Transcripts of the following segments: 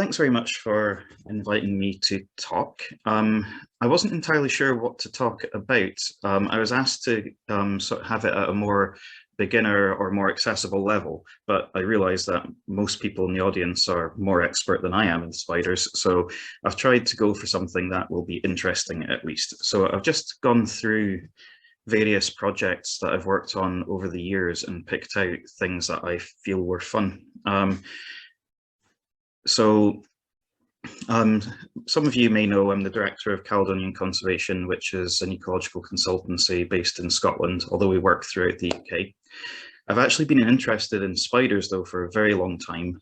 Thanks very much for inviting me to talk. I wasn't entirely sure what to talk about. I was asked to sort of have it at a more beginner or more accessible level, but I realized that most people in the audience are more expert than I am in spiders. So I've tried to go for something that will be interesting at least. So I've just gone through various projects that I've worked on over the years and picked out things that I feel were fun. So some of you may know I'm the director of Caledonian Conservation, which is an ecological consultancy based in Scotland, although we work throughout the UK. I've actually been interested in spiders though for a very long time.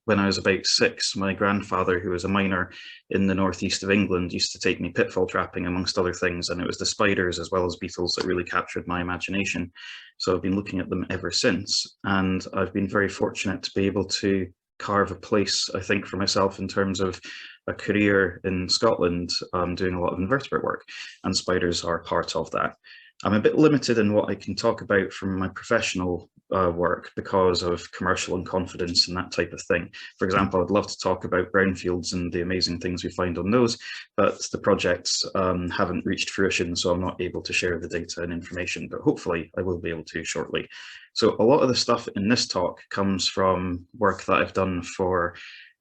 When I was about 6, my grandfather, who was a miner in the northeast of England, used to take me pitfall trapping amongst other things, and it was the spiders as well as beetles that really captured my imagination. So I've been looking at them ever since, and I've been very fortunate to be able to carve a place, I think, for myself in terms of a career in Scotland, doing a lot of invertebrate work, and spiders are part of that. I'm a bit limited in what I can talk about from my professional work because of commercial and confidence and that type of thing. For example, I'd love to talk about brownfields and the amazing things we find on those, but the projects haven't reached fruition, so I'm not able to share the data and information, but hopefully I will be able to shortly. So a lot of the stuff in this talk comes from work that I've done for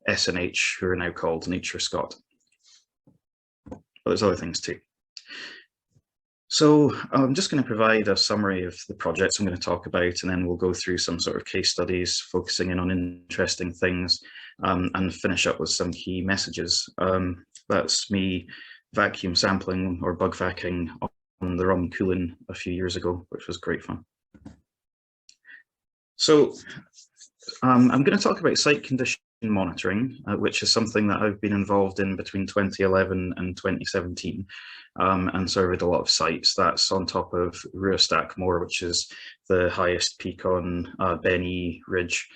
SNH, who are now called NatureScot. But there's other things too. So I'm just going to provide a summary of the projects I'm going to talk about, and then we'll go through some sort of case studies, focusing in on interesting things, and finish up with some key messages. That's me vacuum sampling or bug vacking on the Rumcullen a few years ago, which was great fun. So I'm going to talk about site condition monitoring, which is something that I've been involved in between 2011 and 2017, and surveyed a lot of sites. That's on top of Ruastack Moor, which is the highest peak on Benny Ridge.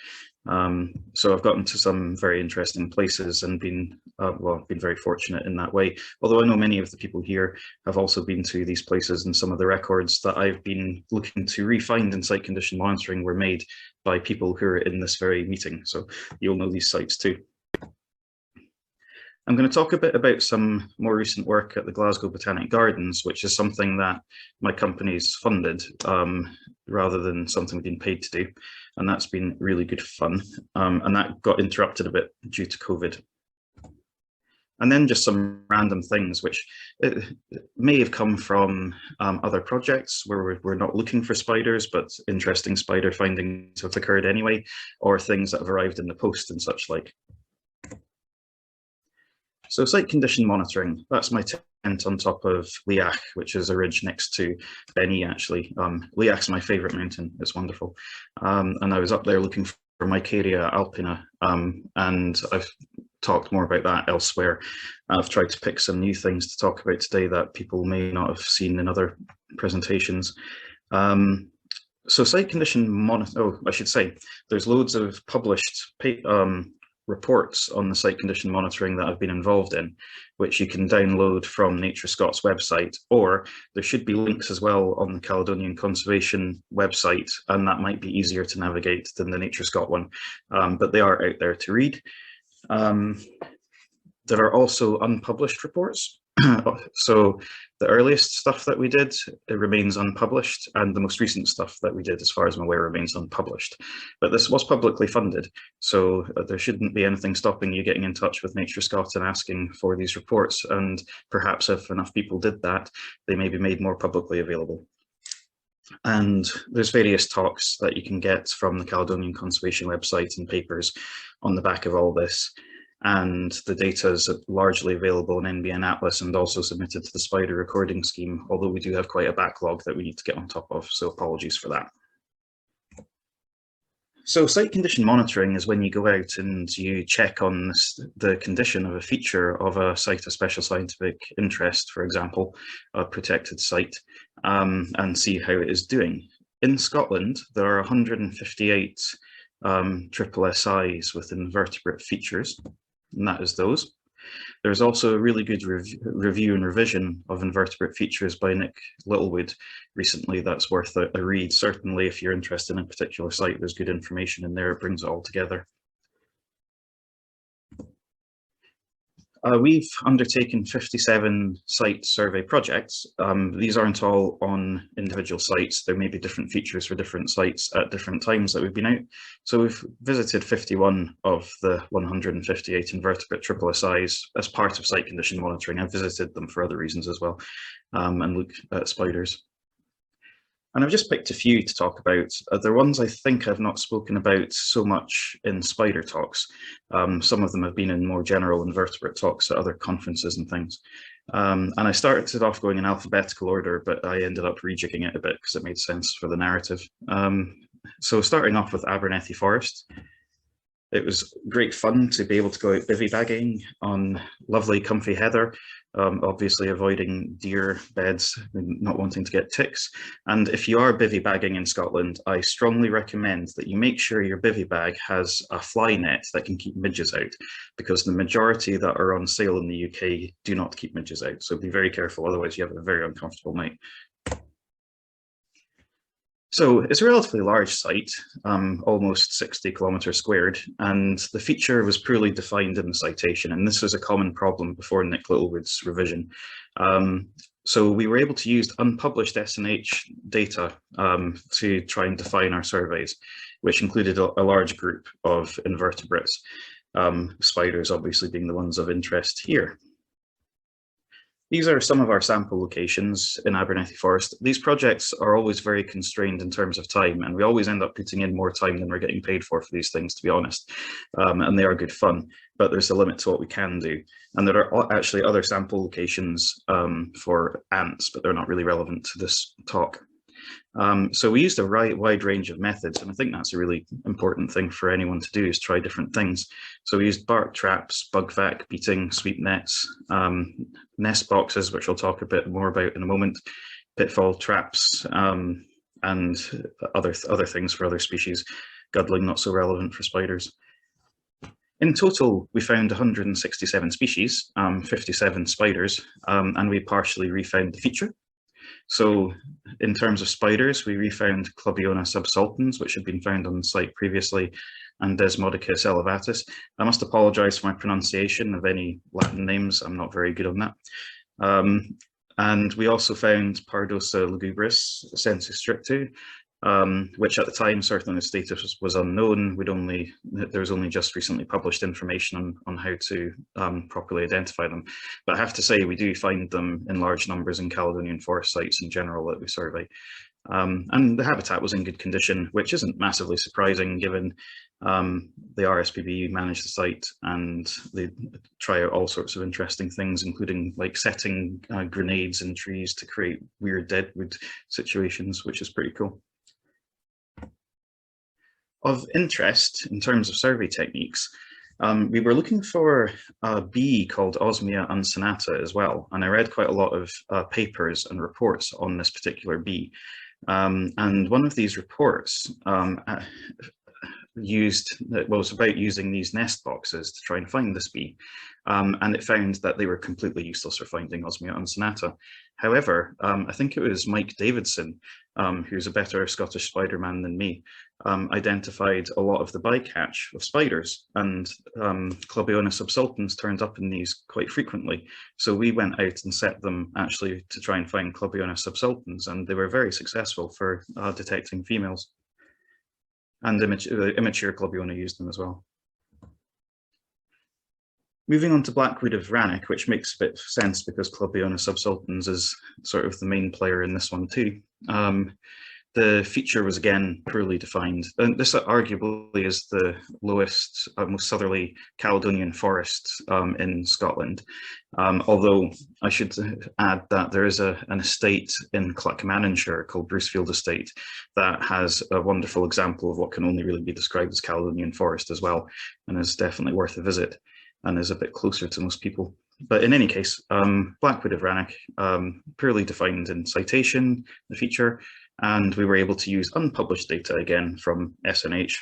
So I've gotten to some very interesting places and been very fortunate in that way. Although I know many of the people here have also been to these places, and some of the records that I've been looking to re-find in site condition monitoring were made by people who are in this very meeting. So you'll know these sites too. I'm going to talk a bit about some more recent work at the Glasgow Botanic Gardens, which is something that my company's funded rather than something we've been paid to do. And that's been really good fun. And that got interrupted a bit due to COVID. And then just some random things which may have come from other projects where we're not looking for spiders, but interesting spider findings have occurred anyway, or things that have arrived in the post and such like. So site condition monitoring, that's my tent on top of Leach, which is a ridge next to Benny actually. Leach's my favourite mountain, it's wonderful. And I was up there looking for Micaria alpina, and I've talked more about that elsewhere. I've tried to pick some new things to talk about today that people may not have seen in other presentations. So site condition monitoring, I should say, there's loads of published reports on the site condition monitoring that I've been involved in, which you can download from NatureScot's website, or there should be links as well on the Caledonian Conservation website, and that might be easier to navigate than the NatureScot one, but they are out there to read. There are also unpublished reports. So the earliest stuff that we did, it remains unpublished, and the most recent stuff that we did, as far as I'm aware, remains unpublished. But this was publicly funded, so there shouldn't be anything stopping you getting in touch with NatureScot and asking for these reports, and perhaps if enough people did that, they may be made more publicly available. And there's various talks that you can get from the Caledonian Conservation website and papers on the back of all this. And the data is largely available in NBN Atlas and also submitted to the Spider recording scheme, although we do have quite a backlog that we need to get on top of, so apologies for that. So site condition monitoring is when you go out and you check on the condition of a feature of a site of special scientific interest, for example, a protected site, and see how it is doing. In Scotland, there are 158 triple SIs with invertebrate features, and that is those. There's also a really good review and revision of invertebrate features by Nick Littlewood recently that's worth a read. Certainly if you're interested in a particular site, there's good information in there, it brings it all together. We've undertaken 57 site survey projects. These aren't all on individual sites. There may be different features for different sites at different times that we've been out. So we've visited 51 of the 158 invertebrate triple SIs as part of site condition monitoring. I've visited them for other reasons as well, and look at spiders. And I've just picked a few to talk about. They're ones I think I've not spoken about so much in spider talks. Some of them have been in more general invertebrate talks at other conferences and things. And I started off going in alphabetical order, but I ended up rejigging it a bit because it made sense for the narrative. So starting off with Abernethy Forest. It was great fun to be able to go out bivy bagging on lovely comfy heather, obviously avoiding deer beds, not wanting to get ticks. And if you are bivy bagging in Scotland, I strongly recommend that you make sure your bivy bag has a fly net that can keep midges out, because the majority that are on sale in the UK do not keep midges out. So be very careful, otherwise you have a very uncomfortable night. So it's a relatively large site, almost 60 kilometres squared, and the feature was poorly defined in the citation, and this was a common problem before Nick Littlewood's revision. So we were able to use unpublished SNH data to try and define our surveys, which included a large group of invertebrates, spiders obviously being the ones of interest here. These are some of our sample locations in Abernethy Forest. These projects are always very constrained in terms of time, and we always end up putting in more time than we're getting paid for these things, to be honest. And they are good fun, but there's a limit to what we can do. And there are actually other sample locations for ants, but they're not really relevant to this talk. So we used a wide range of methods, and I think that's a really important thing for anyone to do, is try different things. So we used bark traps, bug vac beating, sweep nets, nest boxes, which I'll talk a bit more about in a moment, pitfall traps, and other things for other species, guddling not so relevant for spiders. In total, we found 167 species, 57 spiders, and we partially refound the feature. So in terms of spiders, we refound Clubiona subsultans, which had been found on the site previously, and Desmodicus elevatus. I must apologise for my pronunciation of any Latin names. I'm not very good on that. And we also found Pardosa lugubris sensu strictu, which at the time certainly the status was unknown. There was only just recently published information on how to properly identify them. But I have to say, we do find them in large numbers in Caledonian forest sites in general that we survey. And the habitat was in good condition, which isn't massively surprising given the RSPB manage the site and they try out all sorts of interesting things, including like setting grenades in trees to create weird deadwood situations, which is pretty cool. Of interest in terms of survey techniques, we were looking for a bee called Osmia uncinata as well, and I read quite a lot of papers and reports on this particular bee. And one of these reports was about using these nest boxes to try and find this bee, and it found that they were completely useless for finding Osmia uncinata. However, I think it was Mike Davidson, who's a better Scottish spider-man than me, identified a lot of the bycatch of spiders, and Clubiona subsultans turned up in these quite frequently. So we went out and set them actually to try and find Clubiona subsultans, and they were very successful for detecting females. And immature Clubiona used them as well. Moving on to Blackwood of Rannoch, which makes a bit of sense because Clubiona subsultans is sort of the main player in this one too. The feature was again poorly defined, and this arguably is the lowest, most southerly Caledonian forest in Scotland. Although I should add that there is an estate in Clackmannanshire called Brucefield Estate that has a wonderful example of what can only really be described as Caledonian forest as well, and is definitely worth a visit and is a bit closer to most people. But in any case, Blackwood of Rannoch, poorly defined in citation, the feature, and we were able to use unpublished data again from SNH.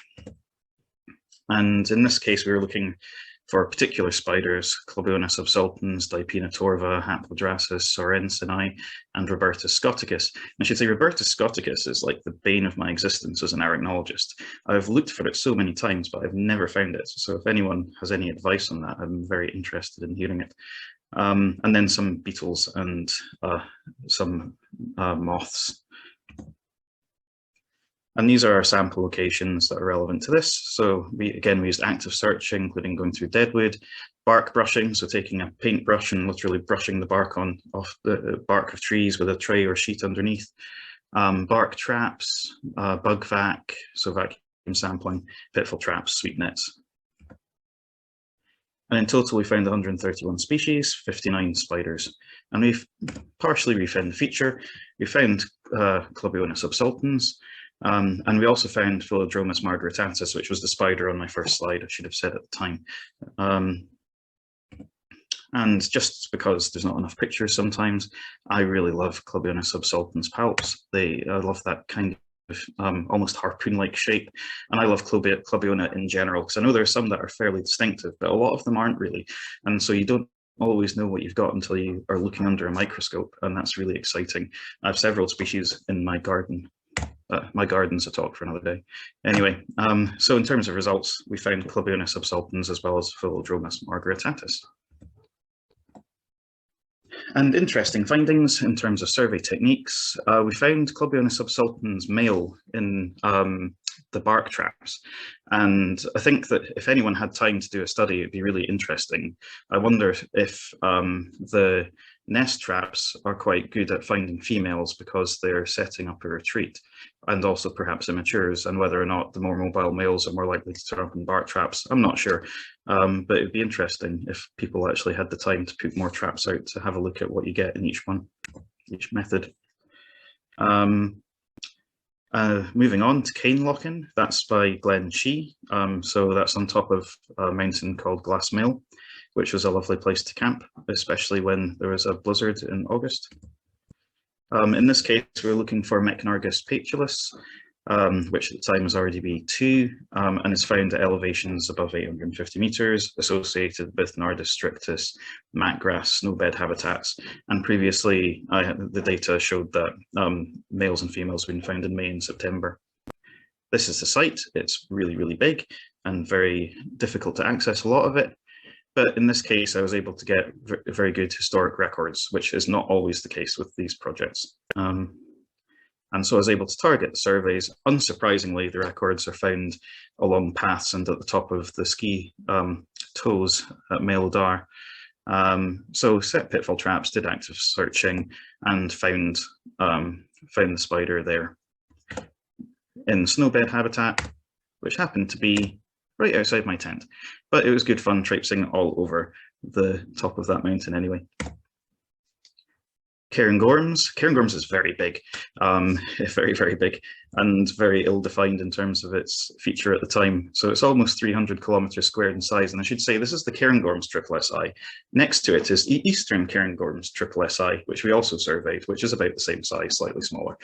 And in this case, we were looking for particular spiders, Clubiona subsultans, Dipena torva, Haplodrasus, sorensini, and Robertus scoticus. I should say Robertus scoticus is like the bane of my existence as an arachnologist. I've looked for it so many times, but I've never found it. So if anyone has any advice on that, I'm very interested in hearing it. And then some beetles and some moths. And these are our sample locations that are relevant to this. So we used active searching, including going through deadwood, bark brushing, so taking a paintbrush and literally brushing the bark off the bark of trees with a tray or sheet underneath. Bark traps, bug vac, so vacuum sampling, pitfall traps, sweep nets. And in total, we found 131 species, 59 spiders. And we've partially refound the feature. We found Clubiona subsultans, and we also found Philodromus margaritatus, which was the spider on my first slide, I should have said at the time. And just because there's not enough pictures sometimes, I really love Clubiona subsultans palps. I love that kind of almost harpoon-like shape. And I love Clubiona in general, because I know there are some that are fairly distinctive, but a lot of them aren't really. And so you don't always know what you've got until you are looking under a microscope, and that's really exciting. I have several species in my garden. My garden's a talk for another day. Anyway, so in terms of results, we found Clubiona subsultans as well as Philodromus margaritatus. And interesting findings in terms of survey techniques. We found Clubiona subsultans male in the bark traps. And I think that if anyone had time to do a study, it'd be really interesting. I wonder if the nest traps are quite good at finding females because they're setting up a retreat, and also perhaps immatures, and whether or not the more mobile males are more likely to turn up in bark traps, I'm not sure. But it'd be interesting if people actually had the time to put more traps out to have a look at what you get in each one, each method. Moving on to cane locking, that's by Glenn Shee. So that's on top of a mountain called Glass Mill, which was a lovely place to camp, especially when there was a blizzard in August. In this case, we're looking for Mechnargus patulus, which at the time was RDB2, and is found at elevations above 850 meters, associated with Nardus strictus, matgrass, snowbed habitats. And previously, the data showed that males and females have been found in May and September. This is the site. It's really, really big and very difficult to access a lot of it. But in this case, I was able to get very good historic records, which is not always the case with these projects. And so I was able to target the surveys. Unsurprisingly, the records are found along paths and at the top of the ski toes at Maelodar. So set pitfall traps, did active searching, and found the spider there in snowbed habitat, which happened to be right outside my tent. But it was good fun traipsing all over the top of that mountain anyway. Cairngorms. Cairngorms is very big, very, very big, and very ill-defined in terms of its feature at the time. So it's almost 300 kilometers squared in size. And I should say this is the Cairngorms triple SI. Next to it is Eastern Cairngorms triple SI, which we also surveyed, which is about the same size, slightly smaller.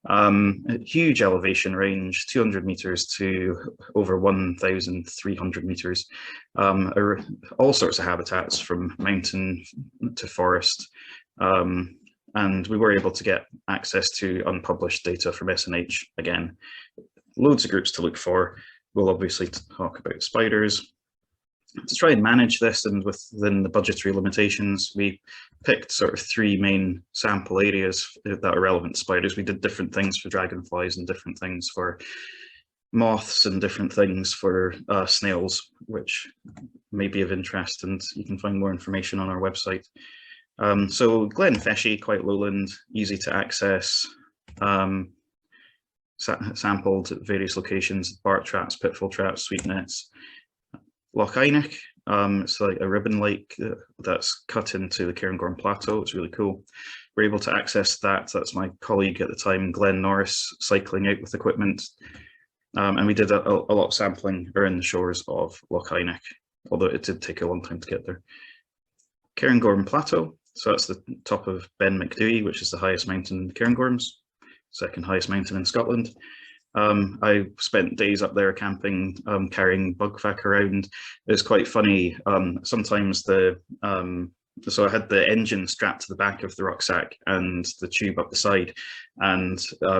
A huge elevation range, 200 meters to over 1,300 meters. All sorts of habitats from mountain to forest. And we were able to get access to unpublished data from SNH again. Loads of groups to look for. We'll obviously talk about spiders. To try and manage this, and within the budgetary limitations, we picked sort of 3 main sample areas that are relevant to spiders. We did different things for dragonflies and different things for moths and different things for snails, which may be of interest, and you can find more information on our website. So Glen Feshie, quite lowland, easy to access, sampled at various locations, bark traps, pitfall traps, sweep nets. Loch Eynoch, it's like a ribbon lake that's cut into the Cairngorm Plateau. It's really cool. We're able to access that. That's my colleague at the time, Glenn Norris, cycling out with equipment. And we did a lot of sampling around the shores of Loch Eynoch, although it did take a long time to get there. Cairngorm Plateau. So that's the top of Ben Macdui, which is the highest mountain in the Cairngorms, second highest mountain in Scotland. I spent days up there camping, carrying bug vac around. It's quite funny. Sometimes so I had the engine strapped to the back of the rucksack and the tube up the side, and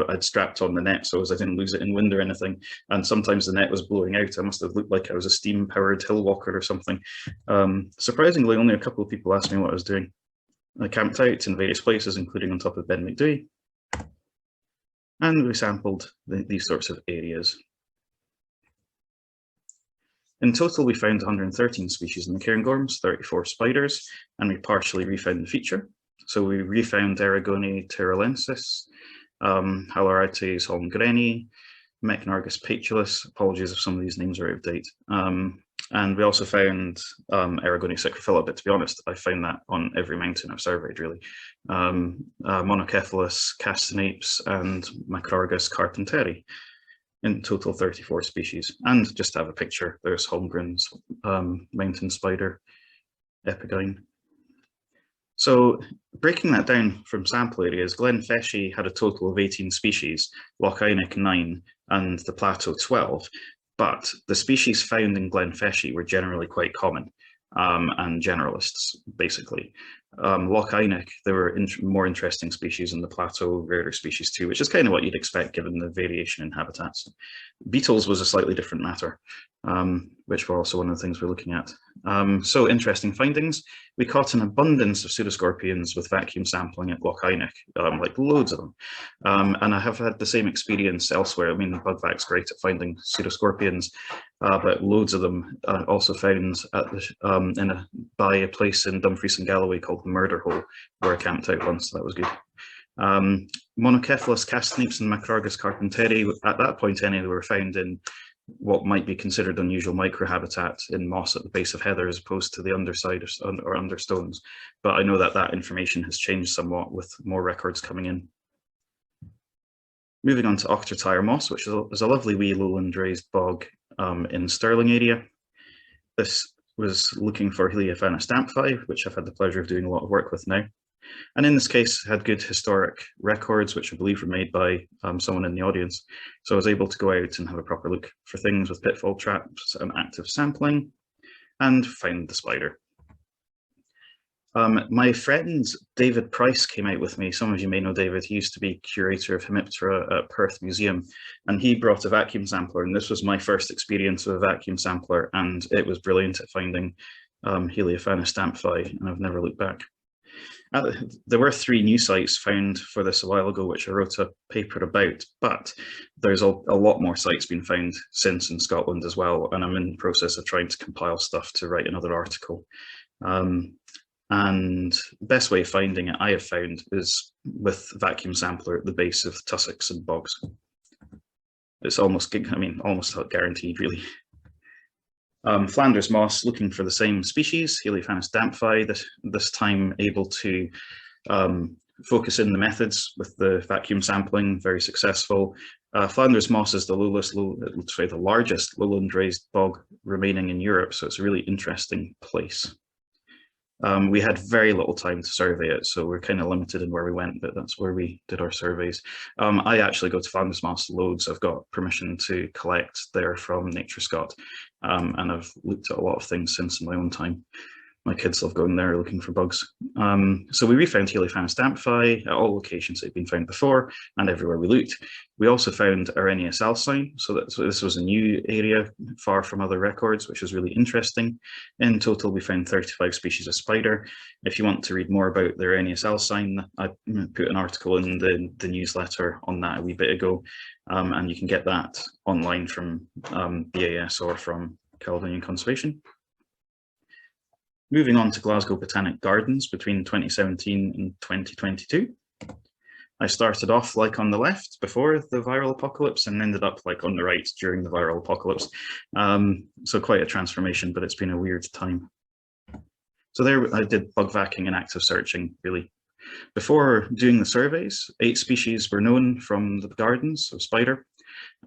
I'd strapped on the net so as I didn't lose it in wind or anything. And sometimes the net was blowing out. I must have looked like I was a steam-powered hill walker or something. Surprisingly, only a couple of people asked me what I was doing. I camped out in various places, including on top of Ben Macdui, and we sampled these sorts of areas. In total, we found 113 species in the cairngorms, 34 spiders, and we partially refound the feature. So we refound Erigone tyrolensis, Halorheites holmgreni, Mechnargus patulus. Apologies if some of these names are out of date. And we also found Erigone cycrophylla, but to be honest, I found that on every mountain I've surveyed, really. Monocephalus castanapes and Macrorgus carpenteri. In total, 34 species. And just to have a picture, there's Holmgren's mountain spider, Epigyne. So breaking that down from sample areas, Glen Feshie had a total of 18 species, Loch Eynock 9, and the Plateau 12. But the species found in Glen Feshie were generally quite common and generalists, basically. Loch Eynock, there were more interesting species in the Plateau, rarer species too, which is kind of what you'd expect given the variation in habitats. Beetles was a slightly different matter, which were also one of the things we're looking at. So interesting findings. We caught an abundance of pseudoscorpions with vacuum sampling at Loch Eynock, like loads of them. And I have had the same experience elsewhere. I mean, Bugvac's great at finding pseudoscorpions, but loads of them also found at the, by a place in Dumfries and Galloway called the Murder Hole, where I camped out once, so that was good. Monocephalus castanapes and Macrorgus carpenteri, at that point anyway, were found in what might be considered unusual microhabitat in moss at the base of heather as opposed to the underside or under stones. But I know that that information has changed somewhat with more records coming in. Moving on to Ochtertyre moss, which is a lovely wee lowland raised bog in Stirling area. This was looking for Heliophanes damphi, which I've had the pleasure of doing a lot of work with now. And in this case, had good historic records, which I believe were made by someone in the audience. So I was able to go out and have a proper look for things with pitfall traps and active sampling, and find the spider. My friend David Price came out with me. Some of you may know David. He used to be curator of Hemiptera at Perth Museum, and he brought a vacuum sampler, and this was my first experience with a vacuum sampler, and it was brilliant at finding Heliophanes damphi, and I've never looked back. There were 3 new sites found for this a while ago, which I wrote a paper about, but there's a lot more sites been found since in Scotland as well, and I'm in the process of trying to compile stuff to write another article. And the best way of finding it, I have found, is with vacuum sampler at the base of tussocks and bogs. It's almost, I mean, almost guaranteed, really. Flanders moss, looking for the same species, Heliophanes damphi, this time able to focus in the methods with the vacuum sampling, very successful. Flanders moss is the largest lowland raised bog remaining in Europe, so it's a really interesting place. We had very little time to survey it, so we're kind of limited in where we went, but that's where we did our surveys. I actually go to Flanders moss loads. I've got permission to collect there from Nature Scott, and I've looked at a lot of things since in my own time. My kids love going there looking for bugs. So we refound Heliophanes damphi at all locations that had been found before and everywhere we looked. We also found Arrhenius alcine, so this was a new area far from other records, which was really interesting. In total, we found 35 species of spider. If you want to read more about the Arrhenius alcine, I put an article in the newsletter on that a wee bit ago, and you can get that online from BAS or from Caledonian Conservation. Moving on to Glasgow Botanic Gardens between 2017 and 2022. I started off like on the left before the viral apocalypse and ended up like on the right during the viral apocalypse. So quite a transformation, but it's been a weird time. So there I did bug vacking and active searching, really. Before doing the surveys, 8 species were known from the gardens of spider.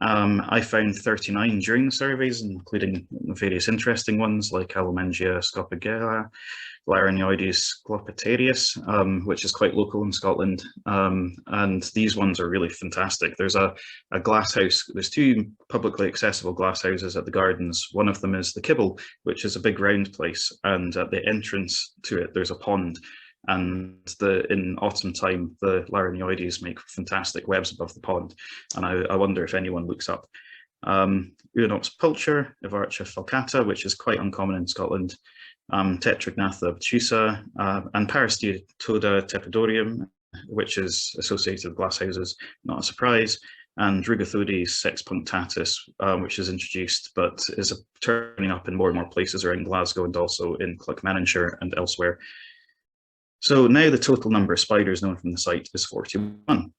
I found 39 during the surveys, including various interesting ones like Alomengia scopigera, Larynioides glopitarius, which is quite local in Scotland. And these ones are really fantastic. There's a glass house. There's two publicly accessible glass houses at the gardens. One of them is the Kibble, which is a big round place. And at the entrance to it, there's a pond. And in autumn time, the Larynioides make fantastic webs above the pond. And I wonder if anyone looks up. Unops pulcher, Evarcha falcata, which is quite uncommon in Scotland. Tetragnatha obtusa, and Parasteatoda tepidorium, which is associated with glass houses, not a surprise, and Rugathodes sexpunctatus, which is introduced but is turning up in more and more places around Glasgow and also in Clackmannanshire and elsewhere. So now the total number of spiders known from the site is 41.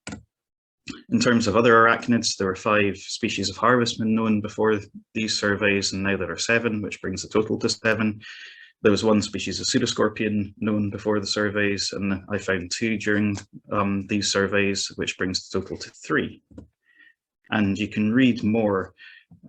In terms of other arachnids, there were 5 species of harvestmen known before these surveys, and now there are 7, which brings the total to 7. There was 1 species of pseudoscorpion known before the surveys, and I found 2 during these surveys, which brings the total to 3. And you can read more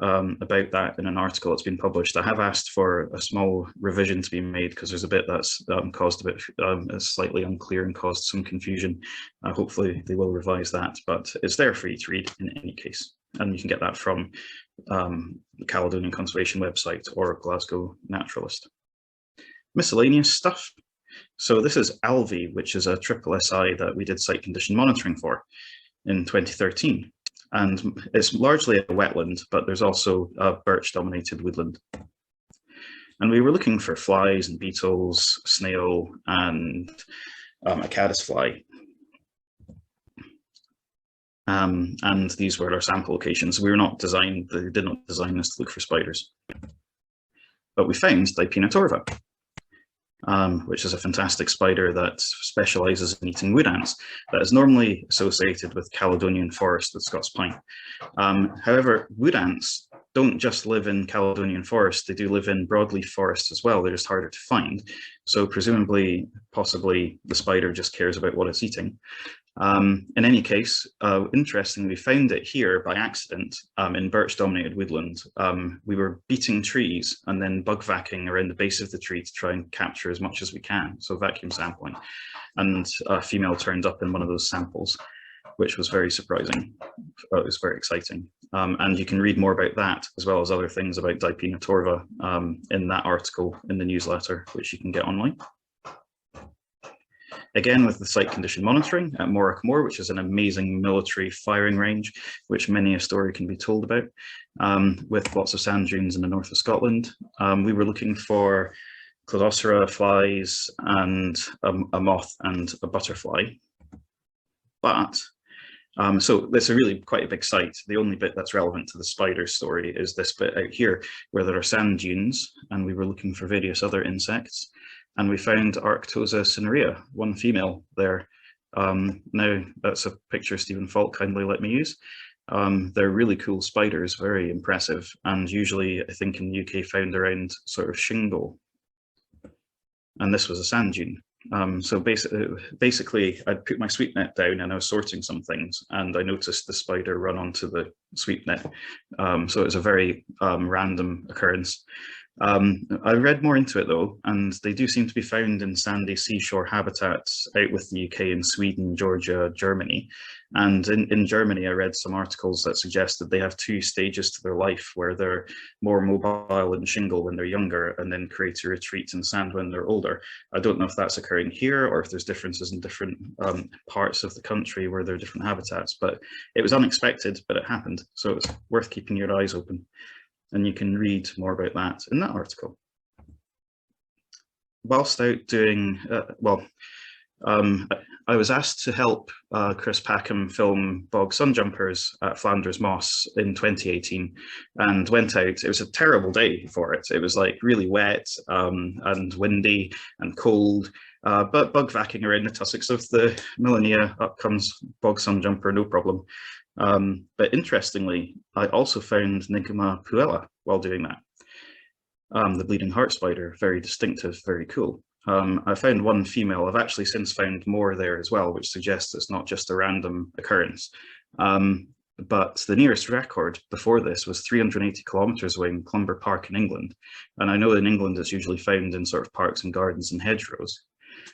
about that in an article that's been published. I have asked for a small revision to be made because there's a bit that's caused a bit slightly unclear and caused some confusion. Hopefully they will revise that, but it's there for you to read in any case. And you can get that from the Caledonian Conservation website or Glasgow Naturalist. Miscellaneous stuff. So this is Alvey, which is a triple SI that we did site condition monitoring for in 2013. And it's largely a wetland, but there's also a birch-dominated woodland. And we were looking for flies and beetles, snail, and a caddisfly. And these were our sample locations. We were not designed, they did not design us to look for spiders. But we found Dipena torva, which is a fantastic spider that specializes in eating wood ants that is normally associated with Caledonian forest with Scots pine. However, wood ants don't just live in Caledonian forest, they do live in broadleaf forests as well. They're just harder to find. So presumably, possibly the spider just cares about what it's eating. In any case, interestingly, we found it here by accident in birch-dominated woodland. We were beating trees and then bug vacuuming around the base of the tree to try and capture as much as we can, so vacuum sampling. And a female turned up in one of those samples, which was very surprising. It was very exciting. And you can read more about that, as well as other things about Dipena torva in that article in the newsletter, which you can get online. Again, with the site condition monitoring at Morrickmore, which is an amazing military firing range, which many a story can be told about, with lots of sand dunes in the north of Scotland. We were looking for Cladocera flies and a moth and a butterfly. But, so it's a really quite a big site. The only bit that's relevant to the spider story is this bit out here, where there are sand dunes, and we were looking for various other insects. And we found Arctosa cinerea, 1 female there. Now, that's a picture Stephen Falk kindly let me use. They're really cool spiders, very impressive, and usually, I think in the UK, found around sort of shingle. And this was a sand dune. So basically, I'd put my sweep net down and I was sorting some things, and I noticed the spider run onto the sweep net. So it was a very random occurrence. I read more into it though, and they do seem to be found in sandy seashore habitats out with the UK in Sweden, Georgia, Germany. And in Germany, I read some articles that suggested they have 2 stages to their life, where they're more mobile in shingle when they're younger and then create a retreat in sand when they're older. I don't know if that's occurring here or if there's differences in different parts of the country where there are different habitats, but it was unexpected, but it happened. So it's worth keeping your eyes open. And you can read more about that in that article. Whilst out doing, I was asked to help Chris Packham film bog sunjumpers at Flanders Moss in 2018 and went out. It was a terrible day for it. It was like really wet and windy and cold, but bug vacuuming around the tussocks of the Millenia, up comes bog sunjumper, no problem. But interestingly, I also found Nigma puella while doing that. The bleeding heart spider, very distinctive, very cool. I found 1 female. I've actually since found more there as well, which suggests it's not just a random occurrence. but the nearest record before this was 380 kilometers away in Clumber Park in England. And I know in England it's usually found in sort of parks and gardens and hedgerows.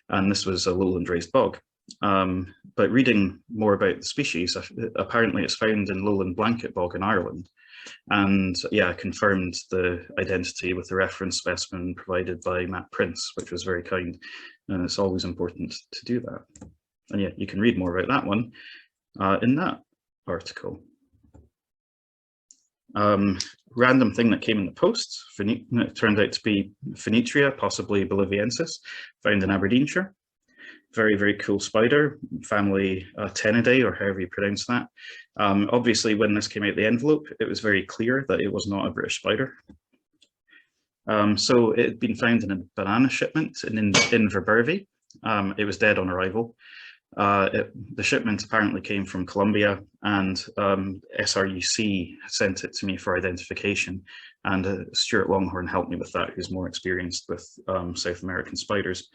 And this was a lowland raised bog. But reading more about the species, apparently it's found in lowland blanket bog in Ireland. And yeah, I confirmed the identity with the reference specimen provided by Matt Prince, which was very kind. And it's always important to do that. And yeah, you can read more about that one in that article. Random thing that came in the post, it turned out to be Phoenitria, possibly boliviensis, found in Aberdeenshire. Very, very cool spider, family Tenidae, or however you pronounce that. Obviously, when this came out the envelope, it was very clear that it was not a British spider. So it had been found in a banana shipment in Inverbervie. It was dead on arrival. The shipment apparently came from Colombia, and SRUC sent it to me for identification, and Stuart Longhorn helped me with that, who's more experienced with South American spiders.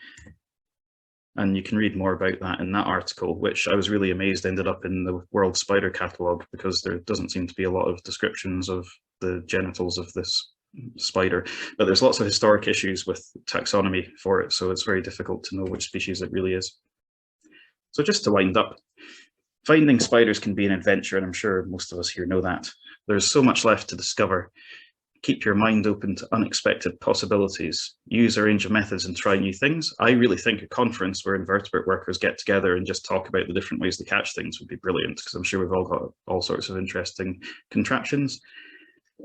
And you can read more about that in that article, which I was really amazed ended up in the World Spider Catalogue, because there doesn't seem to be a lot of descriptions of the genitals of this spider, but there's lots of historic issues with taxonomy for it, so it's very difficult to know which species it really is. So just to wind up, finding spiders can be an adventure, and I'm sure most of us here know that. There's so much left to discover. Keep your mind open to unexpected possibilities. Use a range of methods and try new things. I really think a conference where invertebrate workers get together and just talk about the different ways to catch things would be brilliant, because I'm sure we've all got all sorts of interesting contraptions.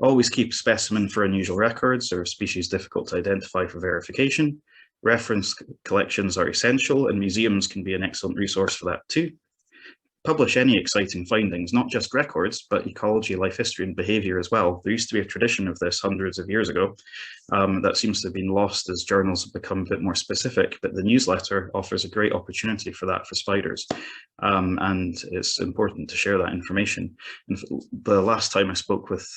Always keep a specimen for unusual records or species difficult to identify for verification. Reference collections are essential, and museums can be an excellent resource for that too. Publish any exciting findings, not just records, but ecology, life history, and behavior as well. There used to be a tradition of this hundreds of years ago that seems to have been lost as journals have become a bit more specific, but the newsletter offers a great opportunity for that for spiders. And it's important to share that information. And the last time I spoke with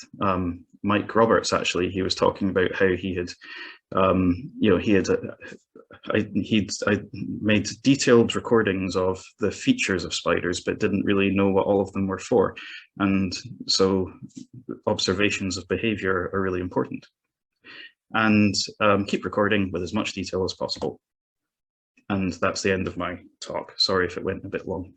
Mike Roberts, actually, he was talking about how he had I made detailed recordings of the features of spiders, but didn't really know what all of them were for. And so observations of behavior are really important. And keep recording with as much detail as possible. And that's the end of my talk. Sorry if it went a bit long.